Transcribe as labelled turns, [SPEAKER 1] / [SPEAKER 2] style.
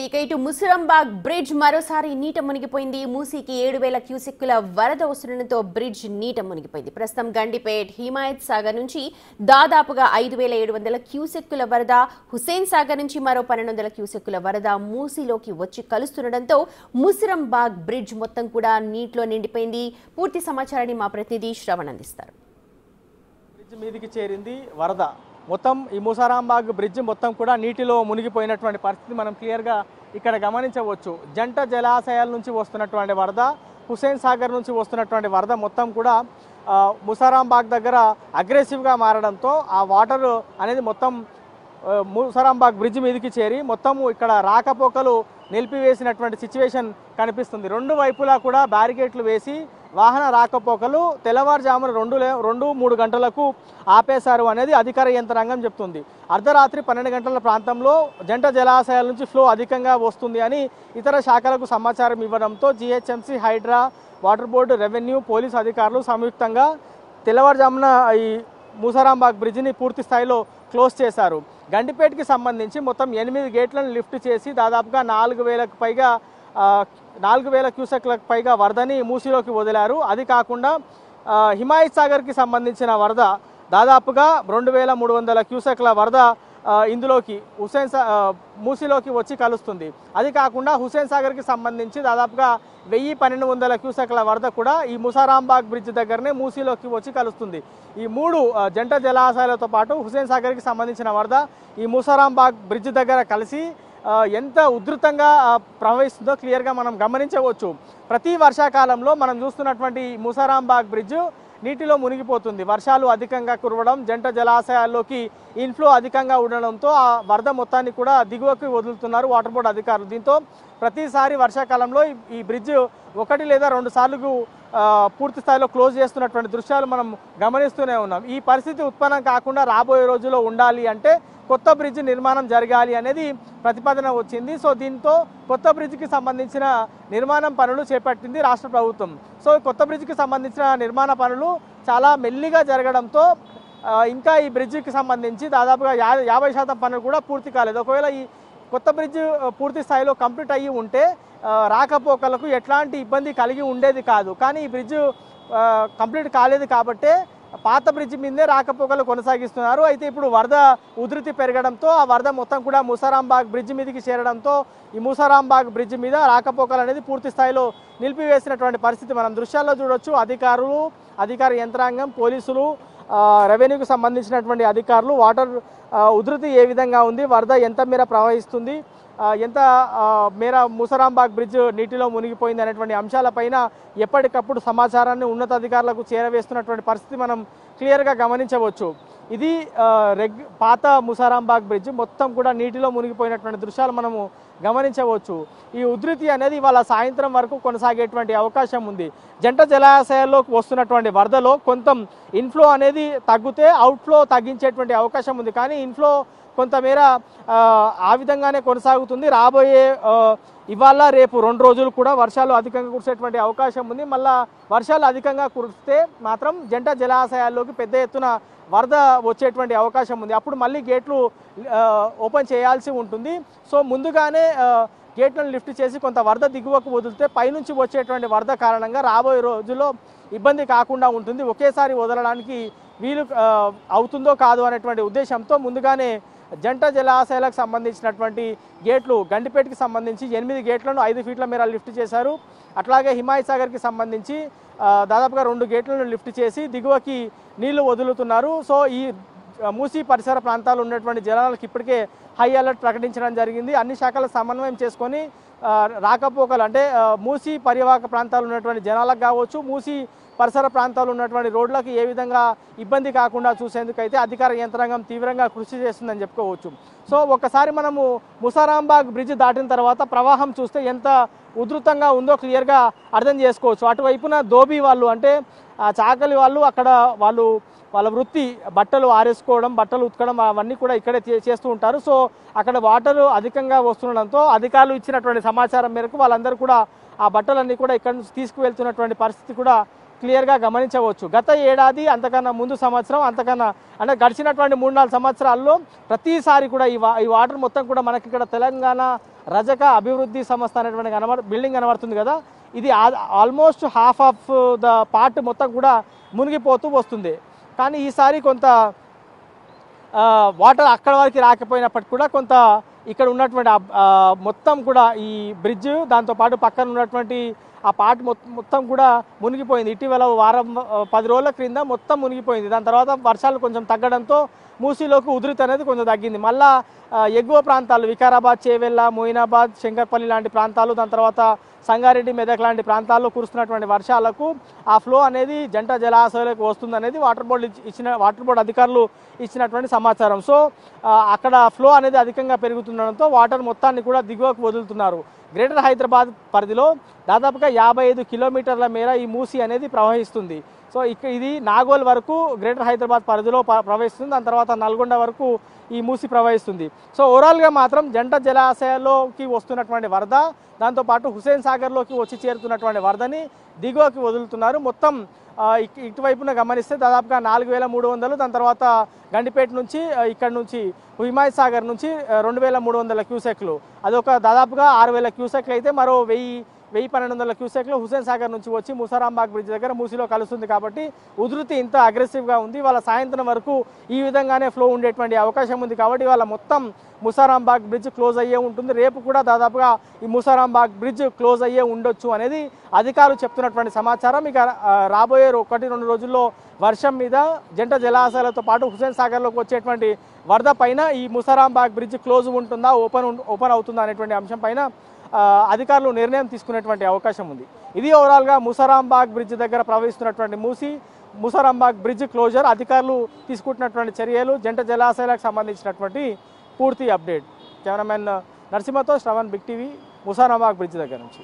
[SPEAKER 1] ఇటు ముసిరంబాగ్ బ్రిడ్జ్ మరోసారి నీట మునిగిపోయింది. మూసీకి 7,000 క్యూసెక్కుల వరద వస్తుండటంతో బ్రిడ్జ్ నీట మునిగిపోయింది. ప్రస్తుతం గండిపేట్ హిమాయత్ సాగర్ నుంచి దాదాపుగా 5,700 క్యూసెక్కుల వరద, హుసేన్ సాగర్ నుంచి మరో 1,200 క్యూసెక్కుల వరద మూసీలోకి వచ్చి కలుస్తుండటంతో ముసిరంబాగ్ బ్రిడ్జ్ మొత్తం కూడా నీటిలో నిండిపోయింది. పూర్తి సమాచారాన్ని మా ప్రతినిధి శ్రవణ్ అందిస్తారు.
[SPEAKER 2] బ్రిడ్జ్ మీదికి చేరింది వరద. మొత్తం ఈ ముసారాంబాగ్ బ్రిడ్జ్ మొత్తం కూడా నీటిలో మునిగిపోయినటువంటి పరిస్థితి మనం క్లియర్గా ఇక్కడ గమనించవచ్చు. జంట జలాశయాల నుంచి వస్తున్నటువంటి వరద, హుసేన్ సాగర్ నుంచి వస్తున్నటువంటి వరద మొత్తం కూడా ముసారాంబాగ్ దగ్గర అగ్రెసివ్గా మారడంతో ఆ వాటర్ అనేది మొత్తం ముసారాంబాగ్ బ్రిడ్జ్ మీదకి చేరి మొత్తం ఇక్కడ రాకపోకలు నిలిపివేసినటువంటి సిచ్యువేషన్ కనిపిస్తుంది. రెండు వైపులా కూడా బ్యారికేడ్లు వేసి వాహన రాకపోకలు తెల్లవారుజామున 2-3 గంటలకు ఆపేశారు అనేది అధికార యంత్రాంగం చెప్తుంది. అర్ధరాత్రి 12 గంటల ప్రాంతంలో జంట జలాశయాల నుంచి ఫ్లో అధికంగా వస్తుంది అని ఇతర శాఖలకు సమాచారం ఇవ్వడంతో GHMC, Hydraa, water board, revenue, police అధికారులు సంయుక్తంగా తెల్లవారుజామున ఈ ముసారాంబాగ్ బ్రిడ్జిని పూర్తి స్థాయిలో క్లోజ్ చేశారు. గండిపేటకి సంబంధించి మొత్తం 8 గేట్లను లిఫ్ట్ చేసి దాదాపుగా 4,000 క్యూసెక్లకు పైగా వరదని మూసీలోకి వదిలారు. అది కాకుండా హిమాయత్ సాగర్కి సంబంధించిన వరద దాదాపుగా 2,300 క్యూసెక్ల వరద ఇందులోకి మూసీలోకి వచ్చి కలుస్తుంది. అది కాకుండా హుసేన్ సాగర్కి సంబంధించి దాదాపుగా 1,000-1,200 క్యూసెక్ల వరద కూడా ఈ ముసారాంబాగ్ బ్రిడ్జ్ దగ్గరనే మూసీలోకి వచ్చి కలుస్తుంది. ఈ 3 జంట జలాశయాలతో పాటు హుసేన్ సాగర్కి సంబంధించిన వరద ఈ ముసారాంబాగ్ బ్రిడ్జ్ దగ్గర కలిసి ఎంత ఉధృతంగా ప్రవహిస్తుందో క్లియర్గా మనం గమనించవచ్చు. ప్రతి వర్షాకాలంలో మనం చూస్తున్నటువంటి ముసారాంబాగ్ బ్రిడ్జ్ నీటిలో మునిగిపోతుంది. వర్షాలు అధికంగా కురవడం, జంట జలాశయాల్లోకి ఇన్ఫ్లో అధికంగా ఉండడంతో ఆ వరద మొత్తాన్ని కూడా దిగువకి వదులుతున్నారు వాటర్ బోర్డు అధికారులు. దీంతో ప్రతిసారి వర్షాకాలంలో ఈ బ్రిడ్జ్ 1 లేదా 2 సార్లు పూర్తి స్థాయిలో క్లోజ్ చేస్తున్నటువంటి దృశ్యాలు మనం గమనిస్తూనే ఉన్నాం. ఈ పరిస్థితి ఉత్పన్నం కాకుండా రాబోయే రోజుల్లో ఉండాలి అంటే కొత్త బ్రిడ్జ్ నిర్మాణం జరగాలి అనేది ప్రతిపాదన వచ్చింది. సో దీంతో కొత్త బ్రిడ్జ్కి సంబంధించిన నిర్మాణం పనులు చేపట్టింది రాష్ట్ర ప్రభుత్వం. సో కొత్త బ్రిడ్జ్కి సంబంధించిన నిర్మాణ పనులు చాలా మెల్లిగా జరగడంతో ఇంకా ఈ బ్రిడ్జికి సంబంధించి దాదాపుగా 50% పనులు కూడా పూర్తి కాలేదు. ఒకవేళ ఈ కొత్త బ్రిడ్జ్ పూర్తి స్థాయిలో కంప్లీట్ అయ్యి ఉంటే రాకపోకలకు ఎట్లాంటి ఇబ్బంది కలిగి ఉండేది కాదు. కానీ ఈ బ్రిడ్జ్ కంప్లీట్ కాలేదు కాబట్టే పాత బ్రిడ్జ్ మీదే రాకపోకలు కొనసాగిస్తున్నారు. అయితే ఇప్పుడు వరద ఉధృతి పెరగడంతో ఆ వరద మొత్తం కూడా ముసారాంబాగ్ బ్రిడ్జ్ మీదకి చేరడంతో ఈ ముసారాంబాగ్ బ్రిడ్జ్ మీద రాకపోకలు అనేది పూర్తి స్థాయిలో నిలిపివేసినటువంటి పరిస్థితి మనం దృశ్యాల్లో చూడొచ్చు. అధికార యంత్రాంగం, పోలీసులు, రెవెన్యూకి సంబంధించినటువంటి అధికారులు వాటర్ ఉధృతి ఏ విధంగా ఉంది, వరద ఎంత మేర ప్రవహిస్తుంది, ఎంత మేర ముసారాంబాగ్ బ్రిడ్జ్ నీటిలో మునిగిపోయింది అనేటువంటి అంశాలపైన ఎప్పటికప్పుడు సమాచారాన్ని ఉన్నతాధికారులకు చేరవేస్తున్నటువంటి పరిస్థితి మనం క్లియర్గా గమనించవచ్చు. ఇది పాత ముసారాంబాగ్ బ్రిడ్జ్ మొత్తం కూడా నీటిలో మునిగిపోయినటువంటి దృశ్యాలు మనము గమనించవచ్చు. ఈ ఉధృతి అనేది ఇవాళ సాయంత్రం వరకు కొనసాగేటువంటి అవకాశం ఉంది. జంట జలాశయాల్లో వస్తున్నటువంటి వరదలో కొంత ఇన్ఫ్లో అనేది తగ్గితే అవుట్ఫ్లో తగ్గించేటువంటి అవకాశం ఉంది. కానీ ఇన్ఫ్లో కొంతమేర ఆ విధంగానే కొనసాగుతుంది. రాబోయే ఇవాళ రేపు 2 రోజులు కూడా వర్షాలు అధికంగా కురిసేటువంటి అవకాశం ఉంది. మళ్ళా వర్షాలు అధికంగా కురిస్తే మాత్రం జంట జలాశయాల్లోకి పెద్ద ఎత్తున వరద వచ్చేటువంటి అవకాశం ఉంది. అప్పుడు మళ్ళీ గేట్లు ఓపెన్ చేయాల్సి ఉంటుంది. సో ముందుగానే గేట్లను లిఫ్ట్ చేసి కొంత వరద దిగువకు వదిలితే పైనుంచి వచ్చేటువంటి వరద కారణంగా రాబోయే రోజుల్లో ఇబ్బంది కాకుండా ఉంటుంది. ఒకేసారి వదలడానికి వీలు అవుతుందో కాదు అనేటువంటి ఉద్దేశంతో ముందుగానే జంట జలాశయాలకు సంబంధించినటువంటి గేట్లు గండిపేటకి సంబంధించి 8 గేట్లను 5 ఫీట్ల మేర లిఫ్ట్ చేశారు. అట్లాగే హిమాయత్ సాగర్కి సంబంధించి దాదాపుగా 2 గేట్లను లిఫ్ట్ చేసి దిగువకి నీళ్లు వదులుతున్నారు. సో ఈ మూసీ పరిసర ప్రాంతాలు ఉన్నటువంటి జనాలకు ఇప్పటికే హై అలర్ట్ ప్రకటించడం జరిగింది. అన్ని శాఖల సమన్వయం చేసుకొని రాకపోకలు అంటే మూసీ పరివాహక ప్రాంతాలు ఉన్నటువంటి జనాలకు కావచ్చు, మూసీ పరిసర ప్రాంతాలు ఉన్నటువంటి రోడ్లకు ఏ విధంగా ఇబ్బంది కాకుండా చూసేందుకైతే అధికార యంత్రాంగం తీవ్రంగా కృషి చేస్తుందని చెప్పుకోవచ్చు. సో ఒకసారి మనము ముసారాంబాగ్ బ్రిడ్జ్ దాటిన తర్వాత ప్రవాహం చూస్తే ఎంత ఉధృతంగా ఉందో క్లియర్గా అర్థం చేసుకోవచ్చు. అటువైపున దోబీ వాళ్ళు అంటే చాకలి వాళ్ళు అక్కడ వాళ్ళ వృత్తి బట్టలు ఆరేసుకోవడం, బట్టలు ఉతకడం అవన్నీ కూడా ఇక్కడే చేస్తూ ఉంటారు. సో అక్కడ వాటర్ అధికంగా వస్తుండడంతో అధికారులు ఇచ్చినటువంటి సమాచారం మేరకు వాళ్ళందరూ కూడా ఆ బట్టలన్నీ కూడా ఇక్కడ నుంచి తీసుకువెళ్తున్నటువంటి పరిస్థితి కూడా క్లియర్గా గమనించవచ్చు. గత ఏడాది అంతకన్నా ముందు సంవత్సరం అంతకన్నా అంటే గడిచినటువంటి 3-4 సంవత్సరాల్లో ప్రతిసారి కూడా ఈ వాటర్ మొత్తం కూడా మనకి ఇక్కడ తెలంగాణ రజక అభివృద్ధి సంస్థ అనేటువంటి బిల్డింగ్ కనబడుతుంది కదా, ఇది almost half of the part మొత్తం కూడా మునిగిపోతూ వస్తుంది. కానీ ఈసారి కొంత వాటర్ అక్కడ వరకు రాకపోయినప్పటికీ కూడా కొంత ఇక్కడ ఉన్నటువంటి మొత్తం కూడా ఈ బ్రిడ్జ్ దాంతోపాటు పక్కన ఉన్నటువంటి ఆ పార్ట్ మొత్తం కూడా మునిగిపోయింది. ఇటీవల 10 రోజుల క్రింద మొత్తం మునిగిపోయింది. దాని తర్వాత వర్షాలు కొంచెం తగ్గడంతో మూసీలోకి ఉధృతి అనేది కొంచెం తగ్గింది. మళ్ళా ఎగువ ప్రాంతాలు వికారాబాద్, చేవెళ్ళ, మొయినాబాద్, శంకర్పల్లి లాంటి ప్రాంతాలు, దాని తర్వాత సంగారెడ్డి, మెదక్ లాంటి ప్రాంతాల్లో కురుస్తున్నటువంటి వర్షాలకు ఆ ఫ్లో అనేది జంట జలాశయాలకు వస్తుందనేది వాటర్ బోర్డు అధికారులు ఇచ్చినటువంటి సమాచారం. సో అక్కడ ఫ్లో అనేది అధికంగా పెరుగుతుండడంతో వాటర్ మొత్తాన్ని కూడా దిగువకు వదులుతున్నారు. గ్రేటర్ హైదరాబాద్ పరిధిలో దాదాపుగా 55 కిలోమీటర్ల మేర ఈ మూసీ అనేది ప్రవహిస్తుంది. సో ఇది నాగోల్ వరకు గ్రేటర్ హైదరాబాద్ పరిధిలో ప్రవహిస్తుంది. దాని తర్వాత నల్గొండ వరకు ఈ మూసి ప్రవహిస్తుంది. సో ఓవరాల్గా మాత్రం జంట జలాశయాల్లోకి వస్తున్నటువంటి వరద, దాంతోపాటు హుస్సేన్ సాగర్లోకి వచ్చి చేరుతున్నటువంటి వరదని దిగువకి వదులుతున్నారు. మొత్తం ఇటువైపున గమనిస్తే దాదాపుగా 4300, దాని తర్వాత గండిపేట నుంచి ఇక్కడ నుంచి హిమాయత్ సాగర్ నుంచి 2300 క్యూసెక్లు, అదొక దాదాపుగా 6000 క్యూసెక్లు అయితే మరో 1200 క్యూసెక్లు హుస్సేన్ సాగర్ నుంచి వచ్చి ముసారాంబాగ్ బ్రిడ్జ్ దగ్గర మూసీలో కలుస్తుంది. కాబట్టి ఉధృతి ఇంత అగ్రెసివ్గా ఉంది. వాళ్ళ సాయంత్రం వరకు ఈ విధంగానే ఫ్లో ఉండేటువంటి అవకాశం ఉంది. కాబట్టి వాళ్ళ మొత్తం ముసారాంబాగ్ బ్రిడ్జ్ క్లోజ్ అయ్యే ఉంటుంది. రేపు కూడా దాదాపుగా ఈ ముసారాంబాగ్ బ్రిడ్జ్ క్లోజ్ అయ్యే ఉండొచ్చు అనేది అధికారులు చెప్తున్నటువంటి సమాచారం. ఇక రాబోయే 1-2 రోజుల్లో వర్షం మీద జంట జలాశయాలతో పాటు హుస్సేన్ సాగర్లోకి వచ్చేటువంటి వరద పైన ఈ ముసారాంబాగ్ బ్రిడ్జ్ క్లోజ్ ఉంటుందా, ఓపెన్ అవుతుందా అనేటువంటి అంశం పైన అధికారులు నిర్ణయం తీసుకునేటువంటి అవకాశం ఉంది. ఇది ఓవరాల్గా ముసారాంబాగ్ బ్రిడ్జ్ దగ్గర ప్రవహిస్తున్నటువంటి ముసారాంబాగ్ బ్రిడ్జ్ క్లోజర్, అధికారులు తీసుకుంటున్నటువంటి చర్యలు, జంట జలాశయాలకు సంబంధించినటువంటి పూర్తి అప్డేట్. కెమెరామెన్ నరసింహతో Shravan, big TV, Musarambagh bridge దగ్గర నుంచి.